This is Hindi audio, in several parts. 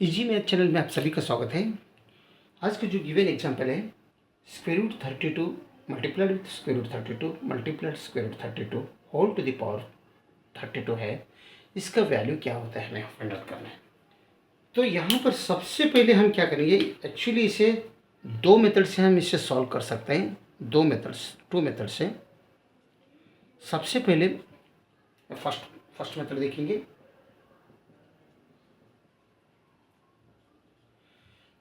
इजी मैथ चैनल में आप सभी का स्वागत है। आज का जो गिवन एग्जांपल है, square root 32 multiplied with square root 32 multiplied square root 32 whole to the power 32 है। इसका वैल्यू क्या होता है हमें फाइंड आउट करना है। तो यहाँ पर सबसे पहले हम क्या करेंगे, एक्चुअली इसे दो मेथड से हम इसे सॉल्व कर सकते हैं। टू मेथड से। सबसे पहले फर्स्ट मेथड देखेंगे।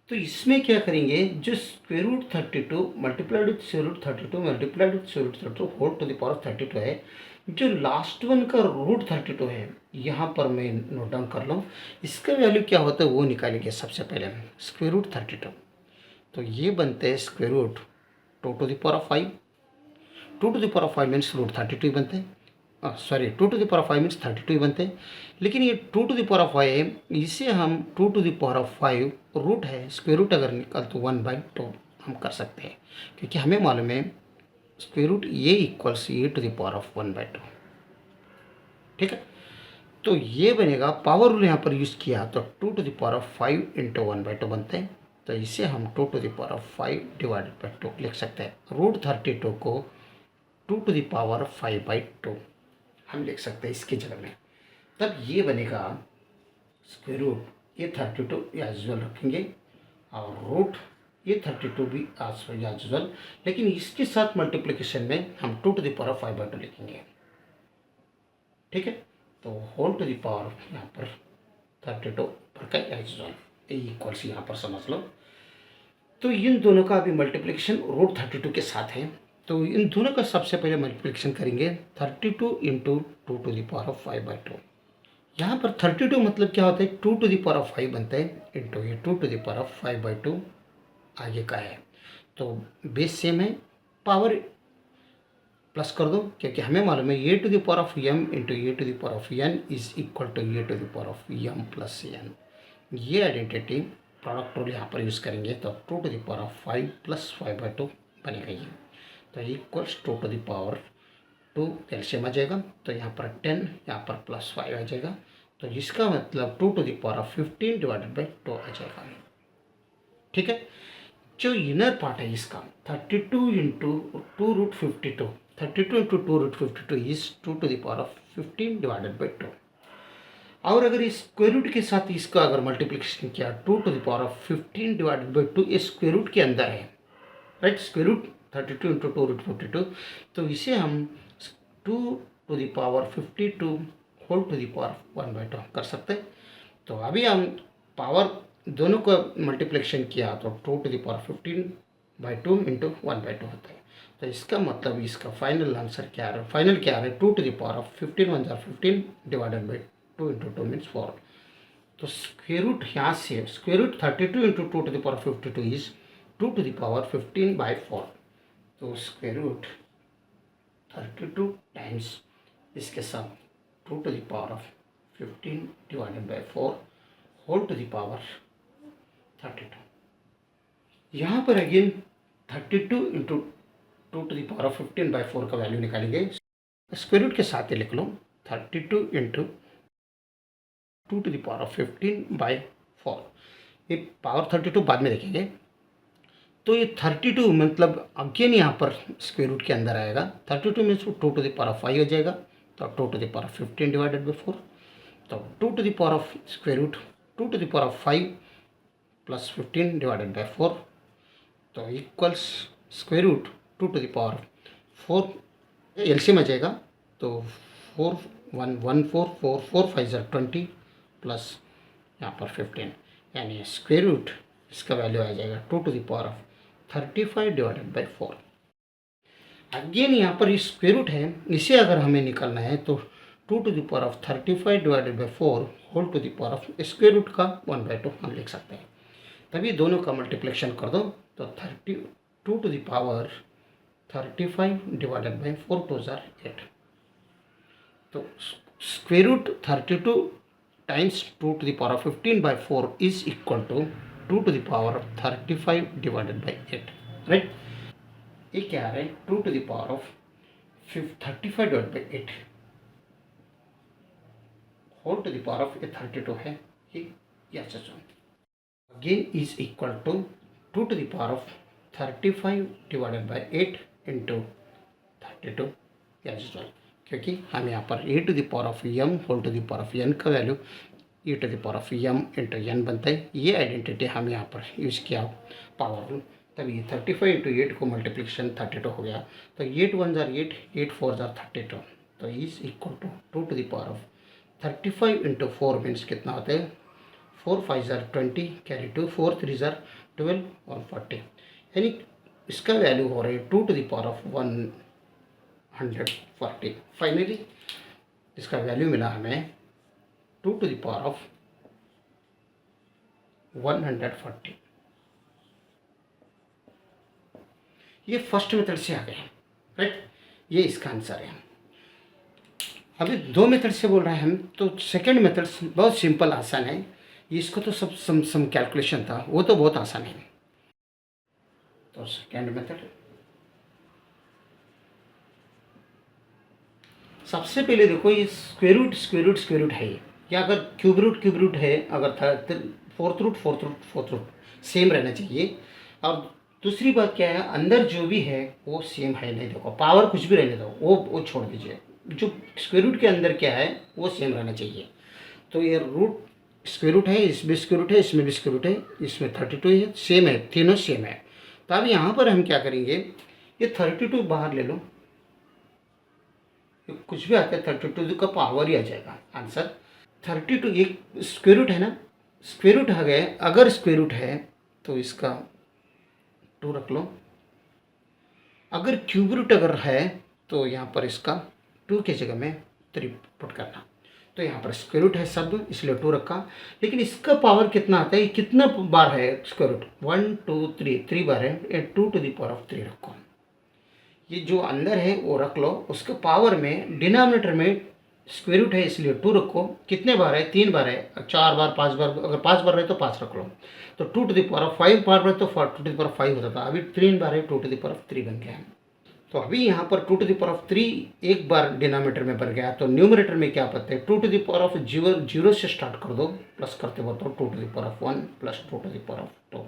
तो इसमें क्या करेंगे, जो square root 32 multiplied with square root 32 multiplied with square root 32 whole to the power 32 है। जो लास्ट वन का रूट 32 है, यहाँ पर मैं नोट डाउन कर लूँ। इसका वैल्यू क्या होता है वो निकालेंगे सबसे पहले हम। स्क्वायर रूट 32 तो ये बनते हैं square root 2 to the power 5। 2 to the power 5 means root 32 बनते हैं। Sorry, 2 to the power 5 means 32 बनते हैं। लेकिन ये 2 टू द पावर 5 है, इसे हम 2 टू द पावर 5 रूट है, स्क्वायर रूट अगर निकाल तो 1/2 हम कर सकते हैं, क्योंकि हमें मालूम है square root A equals A to the power of 1/2। ठीक है, तो ये बनेगा, पावर रूल यहाँ पर यूज़ किया तो 2 to the power of 5 into 1/2 बनते हैं। तो इसे हम 2 to the power of 5 divided by 2 लिख सकते हैं। रूट 32 को 2 टू द पावर 5/2 हम लिख सकते हैं इसकी जगह में। तब ये बनेगा स्क्वायर रूट ये 32 एज यूजल रखेंगे और रूट ये 32 भी एज यूजल, लेकिन इसके साथ मल्टीप्लिकेशन में हम 2 टू द पावर 5/2 लिखेंगे। ठीक है, तो होल टू द पावर यहाँ पर 32 पर का एज यूजल इक्वल्स यहाँ पर समझ लो। तो इन दोनों का अभी मल्टीप्लिकेशन रूट 32 के साथ है। तो इन दोनों का सबसे पहले मल्टीप्लिकेशन करेंगे 32 into 2 to the power of 5/2। यहाँ पर 32 मतलब क्या होता है, 2 टू द पावर ऑफ 5 बनता है इंटू ये 2 टू द पावर ऑफ 5/2 आगे का है। तो बेस सेम है, पावर प्लस कर दो, क्योंकि हमें मालूम है A to the power of M into A to the power of N is equal to A to the power of M plus N. ये आइडेंटिटी प्रोडक्ट रूल यहाँ पर यूज़ करेंगे तो 2 to the power of 5 plus 5/2 बनेगा ये। तो equals 2 to the power 2 LCM आ जाएगा, तो यहाँ पर 10 यहाँ पर प्लस 5 आ जाएगा। तो इसका मतलब 2 to the power of 15 divided by 2 आ जाएगा। ठीक है, जो इनर पार्ट है इसका 32 into 2 root 52, 32 into 2 root 52 is 2 to the power of 15 divided by 2। और अगर इस स्क्वायर रूट के साथ इसका अगर मल्टीप्लिकेशन किया 2 to the power of 15 divided by 2, ये स्क्वायर रूट के अंदर है, right. Square root 32 into 2 root 52, तो इसे हम 2 to the power 52 whole to the power 1/2 कर सकते हैं। तो अभी हम पावर दोनों का मल्टीप्लिकेशन किया तो 2 टू द पावर 15/2 इंटू 1/2 होता है। तो इसका मतलब इसका फाइनल आंसर क्या है, फाइनल क्या है, 2 टू द पावर ऑफ 15 1 जार 15 डिवाइडेड बाई 2 इंटू 2 मीन्स 4। तो स्क्वायर रूट यहाँ से square root 32 into 2 to the power 52 is 2 to the power 15/4। तो स्क्वायर रूट 32 टाइम्स इसके साथ 2 to the power of 15 divided by 4 whole to the power 32। यहाँ पर again 32 into 2 to the power of 15/4 का वैल्यू निकालेंगे। स्क्वायर रूट के साथ ही लिख लो 32 into 2 to the power of 15/4। ये पावर 32 बाद में देखेंगे। तो ये 32 मतलब अगेन यहाँ पर स्क्वायर रूट के अंदर आएगा। 32 में 2 टू द पावर ऑफ 5 हो जाएगा, तो 2 to the power of 15 divided by 4। तो 2 to the power of square root 2 to the power of 5 plus 15 divided by 4, तो equals square root 2 to the power 4 LCM आ जाएगा। तो 4 1 1 4 4 4 5 ज़र 20 प्लस यहाँ पर 15, यानी स्क्वायर रूट इसका वैल्यू आ जाएगा 2 to the power of 35 divided by 4। Again यहाँ पर इस स्क्वायर रूट है, इसे अगर हमें निकालना है तो 2 to the power of 35 divided by 4 whole to the power of square root का 1/2 हम लिख सकते हैं। तभी दोनों का मल्टीप्लिकेशन कर दो तो 2 to the power 35 divided by 4 2 ज़ार 8। तो square root 32 times 2 to the power of 15/4 is equal to 2 to the power of 35 divided by 8, right. ये क्या है, 2 to the power of 35 divided by 8 whole to the power of 32 है ये। Yes, again is equal to 2 to the power of 35 divided by 8 into 32 as usual, क्योंकि हम यहाँ पर e to the power of m whole to the power of n का value e to the power of m into n बनता है। ये आइडेंटिटी हम यहाँ पर यूज़ किया पावर, तब ये 35 इंटू 8 को मल्टीप्लिकेशन 32 हो गया। तो 8 1 जार 8, 8 4 जार 32, तो is equal to 2 to the power of 35 into 4 means कितना होता है 4 5 जार 20, कैरी 2, 4 3 जार 12 और 40, यानी इसका वैल्यू हो रहा है 2 to the power of 140। Finally इसका वैल्यू मिला हमें 2 टू द पावर ऑफ 140। ये फर्स्ट मेथड से आ गया, राइट, ये इसका आंसर है। अभी दो मेथड से बोल रहे हैं हम, तो सेकंड मेथड बहुत सिंपल आसान है। इसको तो सब सम कैलकुलेशन था, वो तो बहुत आसान है। तो सेकंड मेथड, सबसे पहले देखो ये स्क्वायर रूट है, या अगर क्यूब रूट है, अगर फोर्थ रूट सेम रहना चाहिए। और दूसरी बात क्या है, अंदर जो भी है वो सेम है नहीं, देखो पावर कुछ भी रहने दो, वो छोड़ दीजिए, जो स्क्वायर रूट के अंदर क्या है वो सेम रहना चाहिए। तो ये रूट स्क्वायर रूट है, इसमें स्क्वायर रूट है, इसमें भी स्क्वायर रूट है, इसमें 32 है, सेम है, तीनों सेम है। तो अब यहाँ पर हम क्या करेंगे, ये 32 बाहर ले लो, कुछ भी आता है 32 का पावर ही आ जाएगा आंसर। 32 एक स्क्वायर रूट है ना, स्क्वायर रूट आ गए, अगर स्क्वायर रूट है तो इसका 2 रख लो, अगर क्यूब रूट अगर है तो यहाँ पर इसका 2 की जगह में 3 पुट करना। तो यहाँ पर स्क्वायर रूट है सब, इसलिए 2 रखा, लेकिन इसका पावर कितना आता है, कितना बार है स्क्वायर रूट, 1 2 3 बार है, 2 टू द पावर ऑफ 3 रखो। ये जो अंदर है वो रख लो, उसके पावर में डिनोमिनेटर में स्क्वायर रूट है इसलिए 2 रखो, कितने बार है 3 बार है, 4 बार 5 बार, अगर 5 बार रहे तो 5 रख लो। तो 2 टू द पावर ऑफ 5 बार रहे तो 2 टू द पावर ऑफ 5 होता था, अभी 3 बार है 2 टू द पावर ऑफ 3 बन गया है। तो अभी यहाँ पर 2 टू द पावर ऑफ 3 एक बार डिनोमिनेटर में बन गया, तो न्यूमरेटर में क्या पता है 2 टू द पावर ऑफ 0 से स्टार्ट कर दो, प्लस करते हो तो 2 to the power of 1 plus 2 to the power of 2,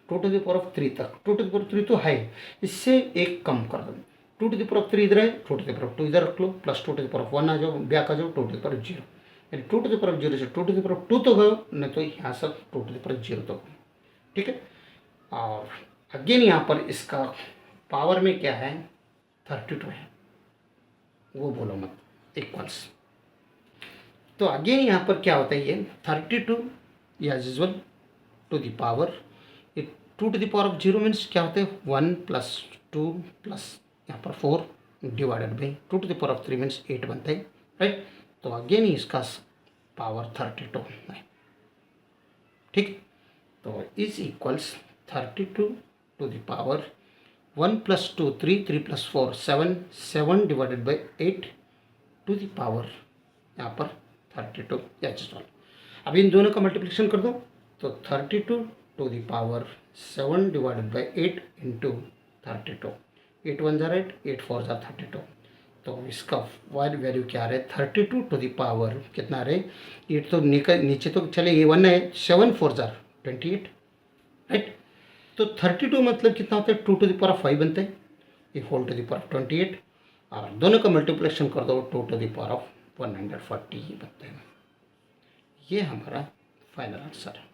2 to the power of 3 तक, 2 टू द पावर ऑफ 3 तो है, इससे एक कम कर दो, 2 टू द पावर ऑफ 3 इधर है, 2 टू द पावर ऑफ 2 इधर रख लो, plus 2 to the power of 1 आ जाओ, बैक आ जाओ 2 टू द पावर ऑफ 0, यानी 2 टू द पावर ऑफ 0 से 2 टू द पावर ऑफ 2 तो गयो, नहीं तो यहाँ सब 2 टू द पावर ऑफ 0 तो, ठीक है। और अगेन यहाँ पर इसका पावर में क्या है 32 है, वो बोलो मत, इक्वल्स। तो अगेन यहाँ पर क्या होता है, ये 32 as usual to the power, ये 2 to the power of 0 means क्या होता है 1 प्लस 2 प्लस यहाँ पर 4 divided by 2 to the power of 3 means 8 बनता है, राइट। तो अगेन इसका पावर 32 है, ठीक। तो is equals 32 to the power 1 plus 2 3, 3 plus 4 7, 7 divided by 8 to the power यहाँ पर 32 एच स्टॉल। अब इन दोनों का मल्टीप्लिकेशन कर दो, तो 32 to the power 7 divided by 8 into 32, 8 1 जार 8, 8 4 जार 32। तो इसका वैल्यू क्या आ रहा है 32 टू द पावर कितना आ रहा है, 8 तो नीचे तो चले, ये 1 है, 7 4 जार 28, राइट। तो 32 मतलब कितना होता है 2 टू द पावर ऑफ 5 बनते हैं, ये whole to the power of 28, और दोनों का मल्टीप्लिकेशन कर दो 2 टू द पावर ऑफ 140 ही बनते हैं। ये हमारा फाइनल आंसर है।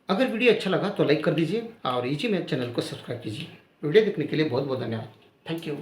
अगर वीडियो अच्छा लगा तो लाइक कर दीजिए और इजी मैथ चैनल को सब्सक्राइब कीजिए। वीडियो देखने के लिए बहुत बहुत धन्यवाद, थैंक यू।